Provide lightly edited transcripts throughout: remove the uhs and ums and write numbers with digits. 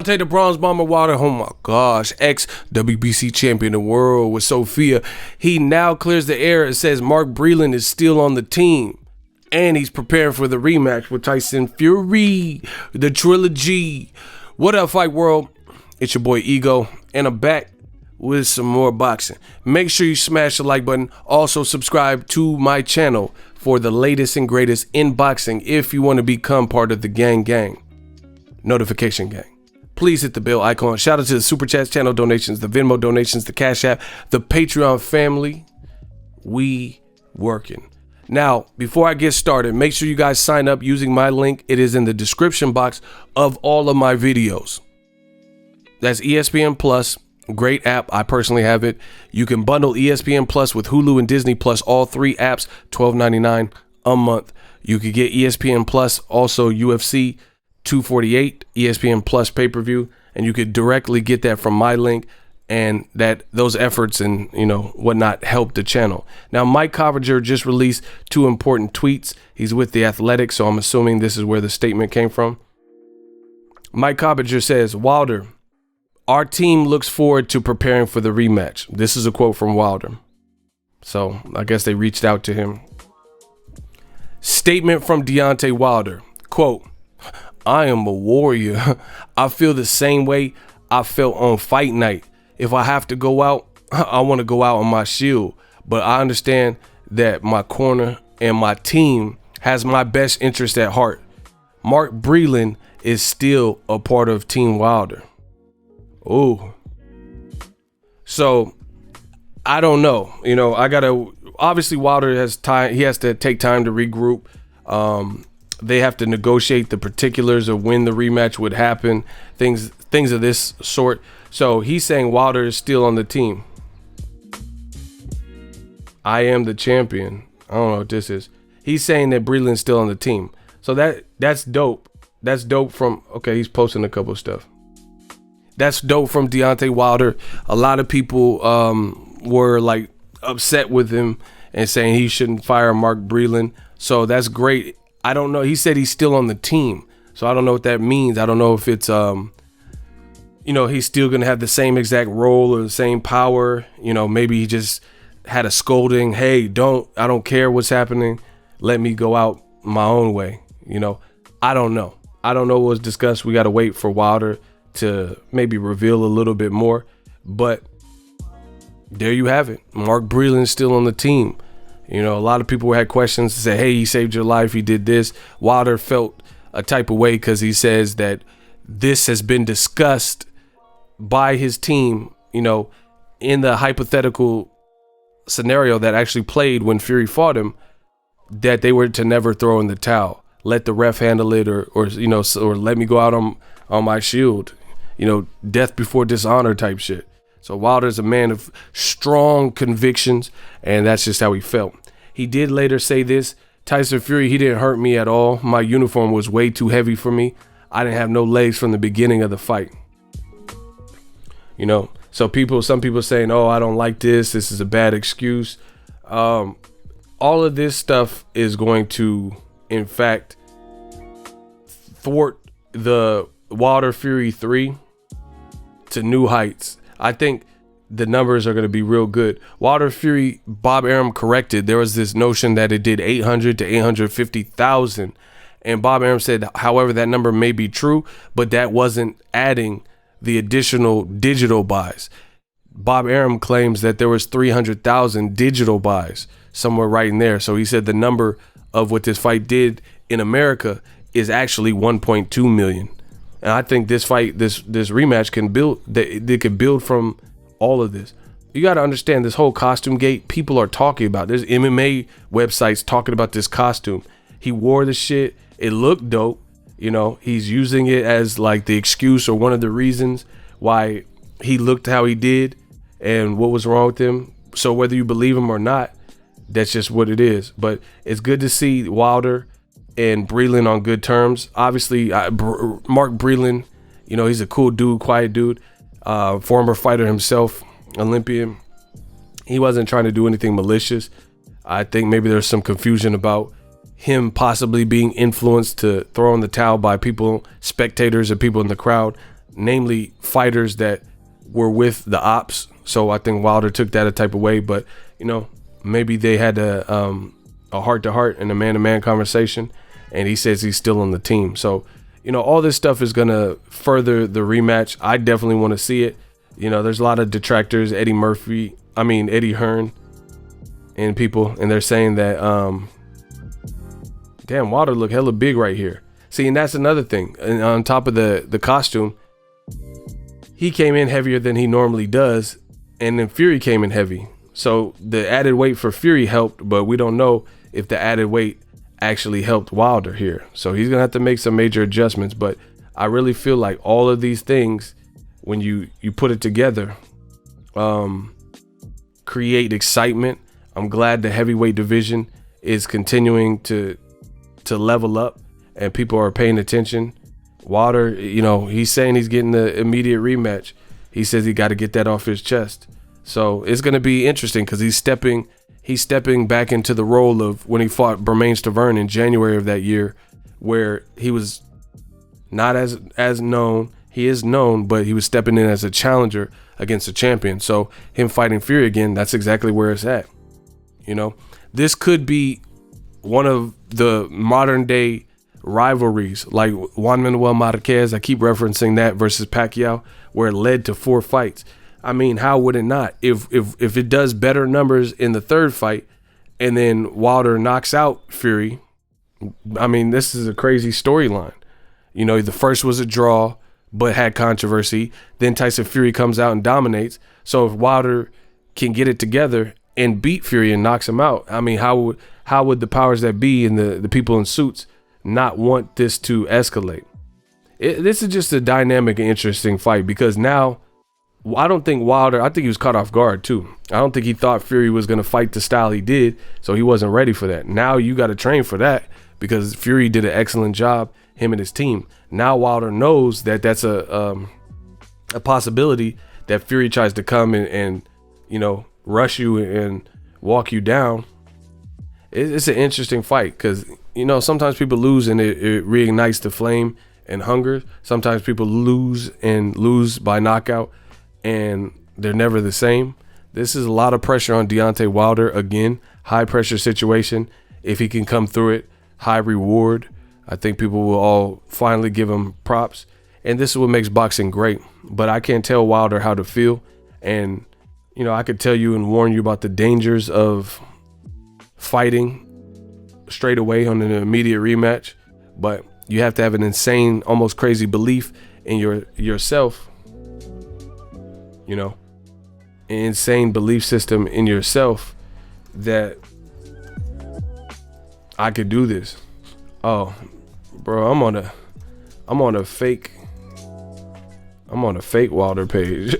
Take the bronze bomber Wilder, oh my gosh, ex-WBC champion of the world with Sophia. He now clears the air and says Mark Breland is still on the team. And he's preparing for the rematch with Tyson Fury, the trilogy. What up, Fight World? It's your boy Ego, and I'm back with some more boxing. Make sure you smash the like button. Also subscribe to my channel for the latest and greatest in boxing if you want to become part of the gang, notification gang. Please hit the bell icon. Shout out to the Super Chats, channel donations, the Venmo donations, the Cash App, the Patreon family. We working. Now, before I get started, make sure you guys sign up using my link. It is in the description box of all of my videos. That's ESPN Plus. Great app. I personally have it. You can bundle ESPN Plus with Hulu and Disney Plus, all three apps, $12.99 a month. You could get ESPN Plus, also UFC 248, ESPN Plus pay-per-view, and you could directly get that from my link, and that those efforts and whatnot help the channel. Now, Mike Coppinger just released two important tweets. He's with The Athletic, so I'm assuming this is where the statement came from. Mike Coppinger says, Wilder, our team looks forward to preparing for the rematch. This is a quote from Wilder. So I guess they reached out to him. Statement from Deontay Wilder, quote, I am a warrior. I feel the same way I felt on fight night. If I have to go out, I want to go out on my shield. But I understand that my corner and my team has my best interest at heart. Mark Breland is still a part of Team Wilder. Ooh. So, I don't know. Obviously Wilder has time. He has to take time to regroup. They have to negotiate the particulars of when the rematch would happen, things of this sort. So he's saying Wilder is still on the team. I am the champion. I don't know what this is. He's saying that Breland's still on the team. So that's dope. That's dope from, okay, he's posting a couple of stuff. That's dope from Deontay Wilder. A lot of people were like upset with him and saying he shouldn't fire Mark Breland. So that's great. I don't know. He said he's still on the team. So I don't know what that means. I don't know if it's, he's still going to have the same exact role or the same power. Maybe he just had a scolding. Hey, I don't care what's happening. Let me go out my own way. I don't know. I don't know what was discussed. We got to wait for Wilder to maybe reveal a little bit more. But there you have it. Mark Breland's still on the team. A lot of people had questions to say, hey, he saved your life. He did this. Wilder felt a type of way because he says that this has been discussed by his team, in the hypothetical scenario that actually played when Fury fought him, that they were to never throw in the towel. Let the ref handle it or let me go out on my shield. Death before dishonor type shit. So Wilder's a man of strong convictions, and that's just how he felt. He did later say this, Tyson Fury, he didn't hurt me at all. My uniform was way too heavy for me. I didn't have no legs from the beginning of the fight. So some people saying, oh, I don't like this. This is a bad excuse. All of this stuff is going to, in fact, thwart the Wilder Fury 3 to new heights. I think the numbers are going to be real good. Wilder Fury, Bob Arum corrected. There was this notion that it did 800 to 850,000. And Bob Arum said, however, that number may be true, but that wasn't adding the additional digital buys. Bob Arum claims that there was 300,000 digital buys somewhere right in there. So he said the number of what this fight did in America is actually 1.2 million. And I think this fight, this rematch can build, they could build from all of this. You got to understand this whole costume gate. People are talking about, there's MMA websites talking about this costume. He wore the shit. It looked dope. He's using it as like the excuse or one of the reasons why he looked how he did and what was wrong with him. So whether you believe him or not, that's just what it is. But it's good to see Wilder and Breland on good terms. Obviously, Mark Breland, he's a cool dude, quiet dude, former fighter himself, Olympian. He wasn't trying to do anything malicious. I think maybe there's some confusion about him possibly being influenced to throw in the towel by people, spectators and people in the crowd, namely fighters that were with the ops. So I think Wilder took that a type of way, but you know, maybe they had a heart-to-heart and a man-to-man conversation, and he says he's still on the team. So, you know, all this stuff is gonna further the rematch. I definitely want to see it. You know, there's a lot of detractors, Eddie Hearn and people, and they're saying that damn, Wilder look hella big right here. See, and that's another thing. And on top of the costume, he came in heavier than he normally does, and then Fury came in heavy. So the added weight for Fury helped, but we don't know if the added weight actually helped Wilder here. So he's gonna have to make some major adjustments. But I really feel like all of these things, when you put it together, create excitement. I'm glad the heavyweight division is continuing to level up and people are paying attention. Wilder, you know, he's saying he's getting the immediate rematch. He says he got to get that off his chest. So it's going to be interesting because he's stepping back into the role of when he fought Bermane Stiverne in January of that year, where he was not as known. He is known, but he was stepping in as a challenger against a champion. So him fighting Fury again, that's exactly where it's at. You know, this could be one of the modern day rivalries, like Juan Manuel Marquez. I keep referencing that versus Pacquiao, where it led to 4 fights. I mean, how would it not? If it does better numbers in the 3rd fight, and then Wilder knocks out Fury, I mean, this is a crazy storyline. You know, the first was a draw, but had controversy. Then Tyson Fury comes out and dominates. So if Wilder can get it together and beat Fury and knocks him out, I mean, how would the powers that be and the people in suits not want this to escalate? This is just a dynamic and interesting fight, because now I don't think Wilder, I think he was caught off guard too. I don't think he thought Fury was going to fight the style he did, so he wasn't ready for that. Now you got to train for that, because Fury did an excellent job, him and his team. Now Wilder knows that that's a possibility, that Fury tries to come and you know, rush you and walk you down. It's an interesting fight, because you know, sometimes people lose and it reignites the flame and hunger. Sometimes people lose by knockout and they're never the same. This is a lot of pressure on Deontay Wilder. Again, high pressure situation. If he can come through it, high reward. I think people will all finally give him props. And this is what makes boxing great. But I can't tell Wilder how to feel. And, you know, I could tell you and warn you about the dangers of fighting straight away on an immediate rematch. But you have to have an insane, almost crazy belief in yourself. You know, an insane belief system in yourself that I could do this. Oh, bro, I'm on a fake Wilder page.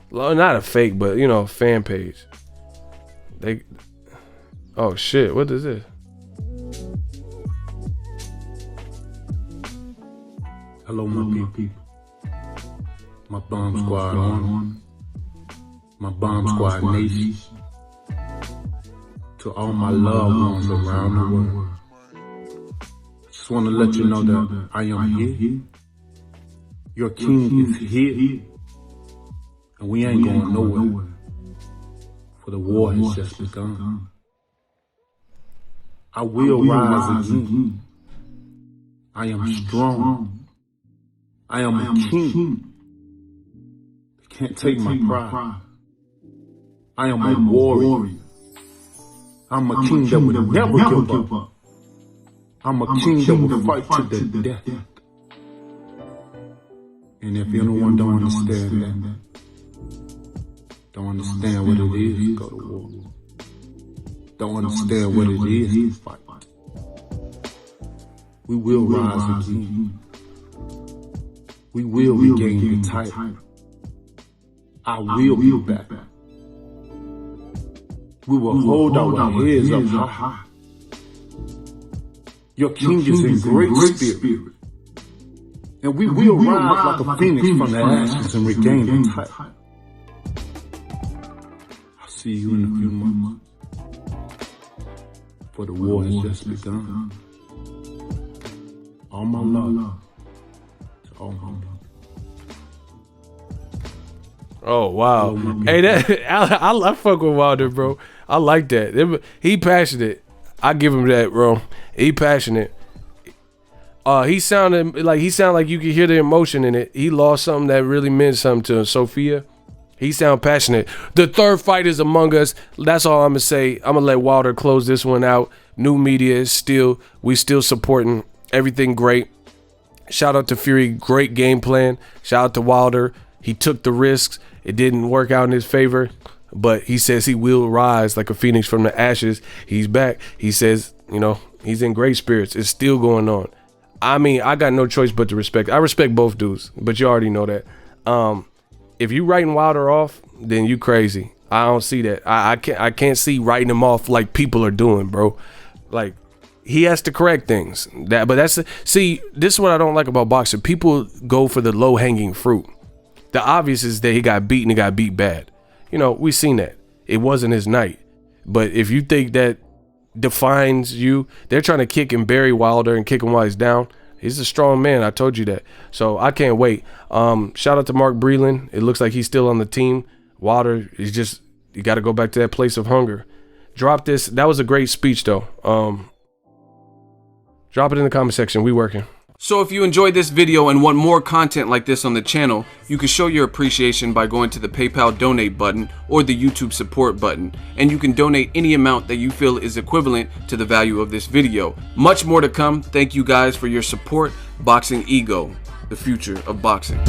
Well, not a fake, but you know, fan page. Oh shit, what is this? Hello, my people. My bomb squad on. My bomb squad nation. To all my loved ones around the world. Just want to let you know that I am here. Your king is here. And we ain't going nowhere. For the war has just begun. I will rise again. I am strong. I am a king. They can't take my pride. I am a warrior. I'm a king that will never give up. I'm a king that will fight to the death. And if anyone don't understand that, don't understand what it is to go to war, don't understand what it is to fight, we will rise again. We will regain the title. I will be back. We will hold our heads up high. Your king is in great spirit. And we will rise like a phoenix from the ashes and regain the title. I See you in a few months. For the war has just begun. All my love to all my love. Oh wow! Hey, that I fuck with Wilder, bro. I like that. He passionate. I give him that, bro. He passionate. He sounded like you could hear the emotion in it. He lost something that really meant something to him. Sophia. He sound passionate. The third fight is among us. That's all I'm gonna say. I'm gonna let Wilder close this one out. New media is we still supporting everything great. Shout out to Fury, great game plan. Shout out to Wilder. He took the risks. It didn't work out in his favor, but he says he will rise like a phoenix from the ashes. He's back. He says, he's in great spirits. It's still going on. I mean, I got no choice but to respect. I respect both dudes, but you already know that. If you writing Wilder off, then you crazy. I don't see that. I can't see writing him off like people are doing, bro. Like, he has to correct things. See, this is what I don't like about boxing. People go for the low hanging fruit. The obvious is that he got beat and he got beat bad. We seen that. It wasn't his night. But if you think that defines you, they're trying to kick and bury Wilder and kick him while he's down. He's a strong man. I told you that. So I can't wait. Shout out to Mark Breland. It looks like he's still on the team. Wilder is you got to go back to that place of hunger. Drop this. That was a great speech though. Drop it in the comment section. We working. So if you enjoyed this video and want more content like this on the channel, you can show your appreciation by going to the PayPal donate button or the YouTube support button, and you can donate any amount that you feel is equivalent to the value of this video. Much more to come. Thank you guys for your support. Boxing Ego, the future of boxing.